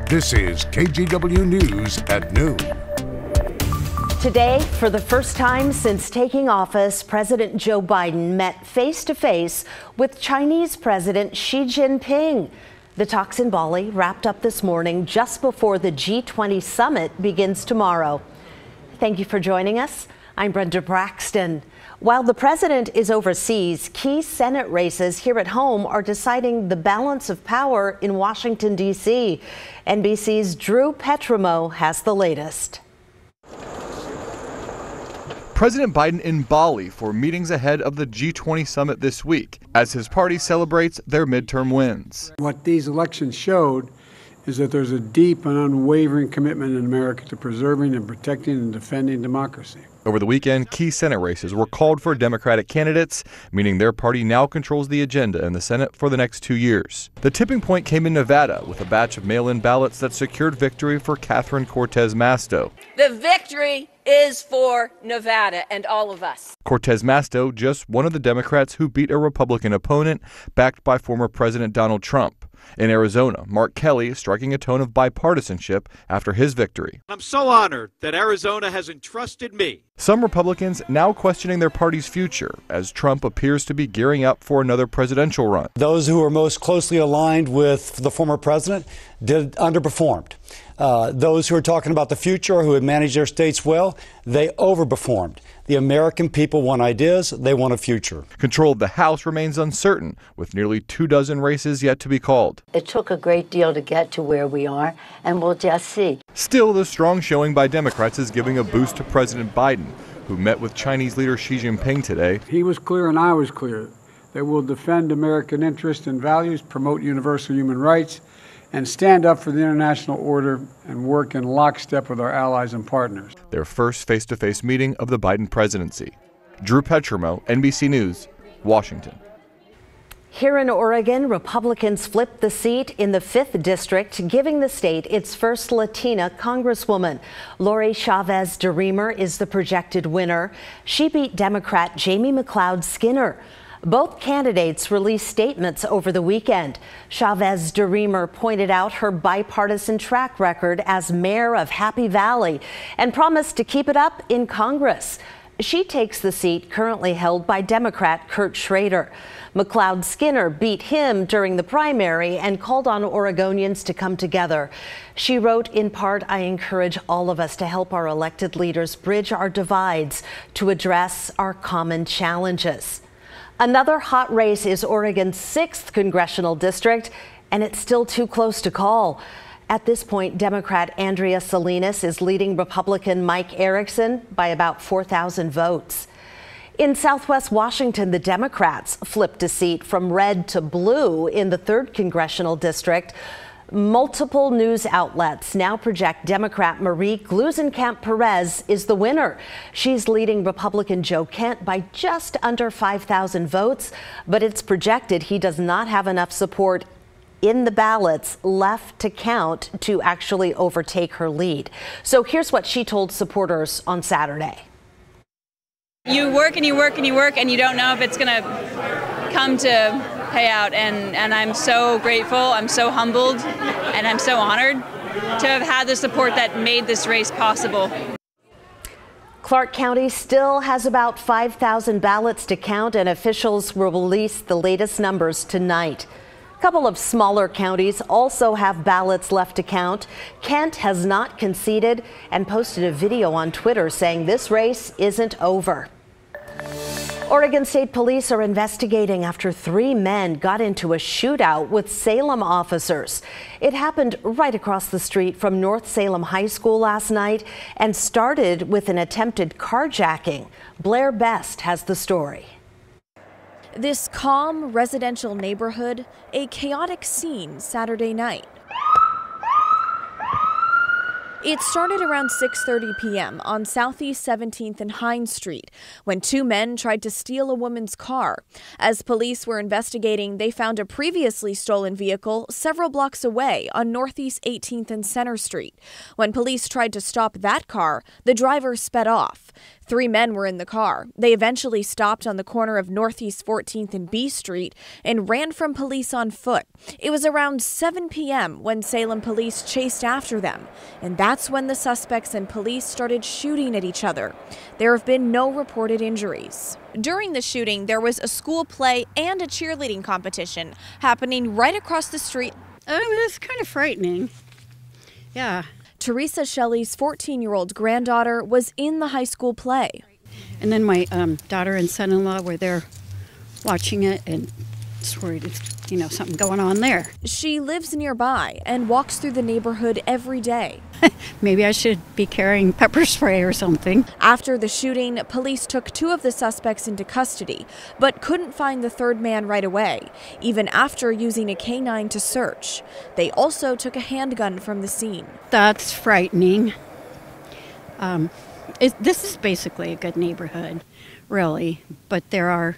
This is KGW News at noon. Today, for the first time since taking office, President Joe Biden met face-to-face with Chinese President Xi Jinping. The talks in Bali wrapped up this morning just before the G20 summit begins tomorrow. Thank you for joining us. I'm Brenda Braxton. While the president is overseas, key Senate races here at home are deciding the balance of power in Washington, D.C. NBC's Drew Petrimo has the latest. President Biden in Bali for meetings ahead of the G20 summit this week as his party celebrates their midterm wins. What these elections showed is that there's a deep and unwavering commitment in America to preserving and protecting and defending democracy. Over the weekend, key Senate races were called for Democratic candidates, meaning their party now controls the agenda in the Senate for the next 2 years. The tipping point came in Nevada with a batch of mail-in ballots that secured victory for Catherine Cortez Masto. The victory is for Nevada and all of us. Cortez Masto, just one of the Democrats who beat a Republican opponent backed by former President Donald Trump. In Arizona, Mark Kelly striking a tone of bipartisanship after his victory. I'm so honored that Arizona has entrusted me. Some Republicans now questioning their party's future as Trump appears to be gearing up for another presidential run. Those who are most closely aligned with the former president underperformed. Those who are talking about the future, who had managed their states well, they overperformed. The American people want ideas. They want a future. Control of the House remains uncertain, with nearly 24 races yet to be called. It took a great deal to get to where we are, and we'll just see. Still, the strong showing by Democrats is giving a boost to President Biden, who met with Chinese leader Xi Jinping today. He was clear and I was clear that we'll defend American interests and values, promote universal human rights, and stand up for the international order and work in lockstep with our allies and partners. Their first face-to-face meeting of the Biden presidency. Drew Petrimo, NBC News, Washington. Here in Oregon, Republicans flipped the seat in the 5th District, giving the state its first Latina congresswoman. Lori Chavez DeRemer is the projected winner. She beat Democrat Jamie McLeod Skinner. Both candidates released statements over the weekend. Chavez DeRemer pointed out her bipartisan track record as mayor of Happy Valley and promised to keep it up in Congress. She takes the seat currently held by Democrat Kurt Schrader. McLeod Skinner beat him during the primary and called on Oregonians to come together. She wrote, in part, "I encourage all of us to help our elected leaders bridge our divides to address our common challenges." Another hot race is Oregon's 6th congressional district, and it's still too close to call. At this point, Democrat Andrea Salinas is leading Republican Mike Erickson by about 4,000 votes. In Southwest Washington, the Democrats flipped a seat from red to blue in the 3rd congressional district. Multiple news outlets now project Democrat Marie Gluesenkamp-Perez is the winner. She's leading Republican Joe Kent by just under 5,000 votes, but it's projected he does not have enough support in the ballots left to count to actually overtake her lead. So here's what she told supporters on Saturday. You work and you work and you work, and you don't know if it's going to come to pay out, and I'm so grateful, I'm so humbled, and I'm so honored to have had the support that made this race possible. Clark County still has about 5,000 ballots to count, and officials will release the latest numbers tonight. A couple of smaller counties also have ballots left to count. Kent has not conceded and posted a video on Twitter saying this race isn't over. Oregon State Police are investigating after 3 men got into a shootout with Salem officers. It happened right across the street from North Salem High School last night and started with an attempted carjacking. Blair Best has the story. This calm residential neighborhood, a chaotic scene Saturday night. It started around 6:30 p.m. on Southeast 17th and Hines Street when 2 men tried to steal a woman's car. As police were investigating, they found a previously stolen vehicle several blocks away on Northeast 18th and Center Street. When police tried to stop that car, the driver sped off. 3 men were in the car. They eventually stopped on the corner of Northeast 14th and B Street and ran from police on foot. It was around 7 p.m. when Salem police chased after them, and that's when the suspects and police started shooting at each other. There have been no reported injuries. During the shooting, there was a school play and a cheerleading competition happening right across the street. It's kind of frightening. Yeah. Teresa Shelley's 14-year-old granddaughter was in the high school play. And then my daughter and son-in-law were there watching it, and just worried it's, something going on there. She lives nearby and walks through the neighborhood every day. Maybe I should be carrying pepper spray or something. After the shooting, police took 2 of the suspects into custody, but couldn't find the 3rd man right away, even after using a canine to search. They also took a handgun from the scene. That's frightening. This is basically a good neighborhood, really, but there are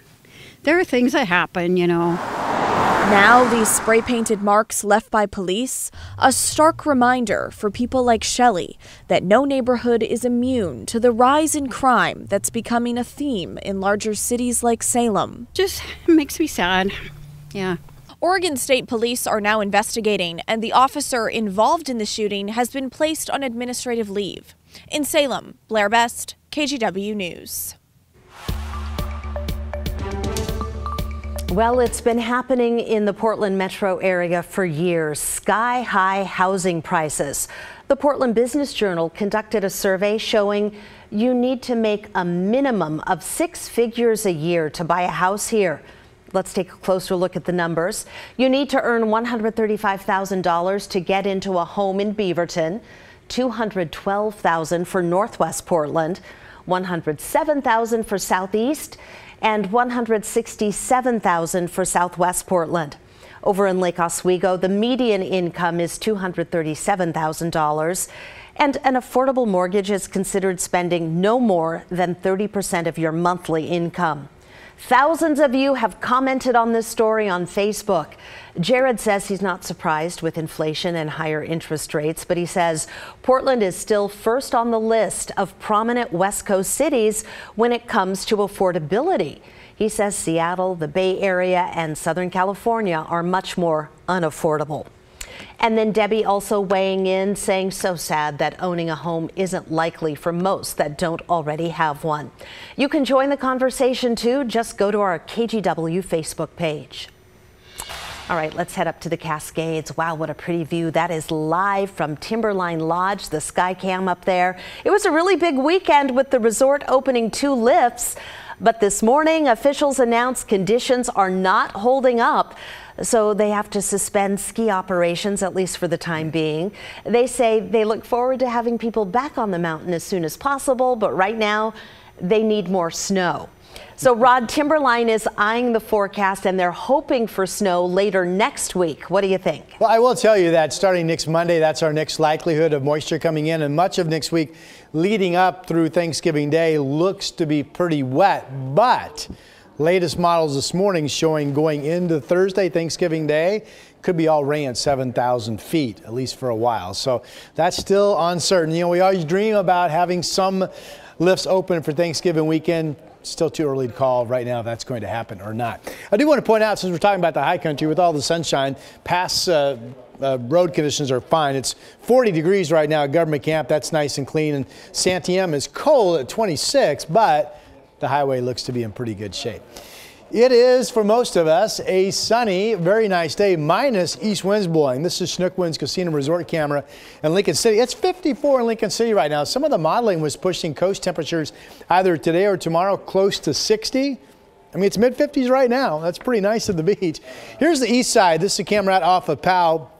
things that happen, Now, these spray-painted marks left by police, a stark reminder for people like Shelley that no neighborhood is immune to the rise in crime that's becoming a theme in larger cities like Salem. Just makes me sad. Yeah. Oregon State Police are now investigating, and the officer involved in the shooting has been placed on administrative leave. In Salem, Blair Best, KGW News. Well, it's been happening in the Portland metro area for years. Sky-high housing prices. The Portland Business Journal conducted a survey showing you need to make a minimum of 6 figures a year to buy a house here. Let's take a closer look at the numbers. You need to earn $135,000 to get into a home in Beaverton, $212,000 for Northwest Portland, $107,000 for Southeast, and $167,000 for Southwest Portland. Over in Lake Oswego, the median income is $237,000, and an affordable mortgage is considered spending no more than 30% of your monthly income. Thousands of you have commented on this story on Facebook. Jared says he's not surprised with inflation and higher interest rates, but he says Portland is still first on the list of prominent West Coast cities when it comes to affordability. He says Seattle, the Bay Area, and Southern California are much more unaffordable. And then Debbie also weighing in, saying so sad that owning a home isn't likely for most that don't already have one. You can join the conversation too. Just go to our KGW Facebook page. All right, let's head up to the Cascades. Wow, what a pretty view. That is live from Timberline Lodge, the sky cam up there. It was a really big weekend with the resort opening 2 lifts. But this morning, officials announced conditions are not holding up, so they have to suspend ski operations, at least for the time being. They say they look forward to having people back on the mountain as soon as possible, but right now they need more snow. So Rod, Timberline is eyeing the forecast, and they're hoping for snow later next week. What do you think? Well, I will tell you that starting next Monday, that's our next likelihood of moisture coming in, and much of next week leading up through Thanksgiving Day looks to be pretty wet. But latest models this morning showing going into Thursday, Thanksgiving Day, could be all rain at 7,000 feet, at least for a while. So that's still uncertain. You know, we always dream about having some lifts open for Thanksgiving weekend. Still too early to call right now if that's going to happen or not. I do want to point out, since we're talking about the high country, with all the sunshine, past road conditions are fine. It's 40 degrees right now at Government Camp. That's nice and clean. And Santiam is cold at 26, but the highway looks to be in pretty good shape. It is, for most of us, a sunny, very nice day, minus east winds blowing. This is Chinook Winds Casino Resort camera in Lincoln City. It's 54 in Lincoln City right now. Some of the modeling was pushing coast temperatures either today or tomorrow close to 60. I mean, it's mid-50s right now. That's pretty nice at the beach. Here's the east side. This is a camera right off of Powell.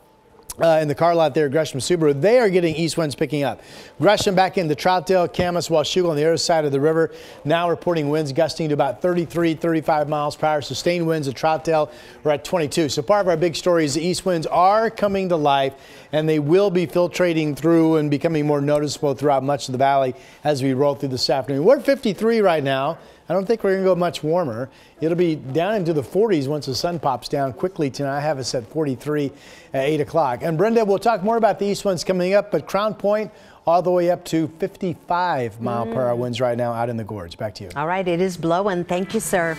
In the car lot there at Gresham Subaru, they are getting east winds picking up. Gresham back into Troutdale, Camas, Washougal on the other side of the river. Now reporting winds gusting to about 33, 35 miles per hour. Sustained winds at Troutdale are at 22. So part of our big story is the east winds are coming to life, and they will be filtrating through and becoming more noticeable throughout much of the valley as we roll through this afternoon. We're at 53 right now. I don't think we're going to go much warmer. It'll be down into the 40s once the sun pops down quickly tonight. I have us at 43 at 8 o'clock. And Brenda, we'll talk more about the east winds coming up, but Crown Point all the way up to 55 mile per hour winds right now out in the gorge. Back to you. All right, it is blowing. Thank you, sir.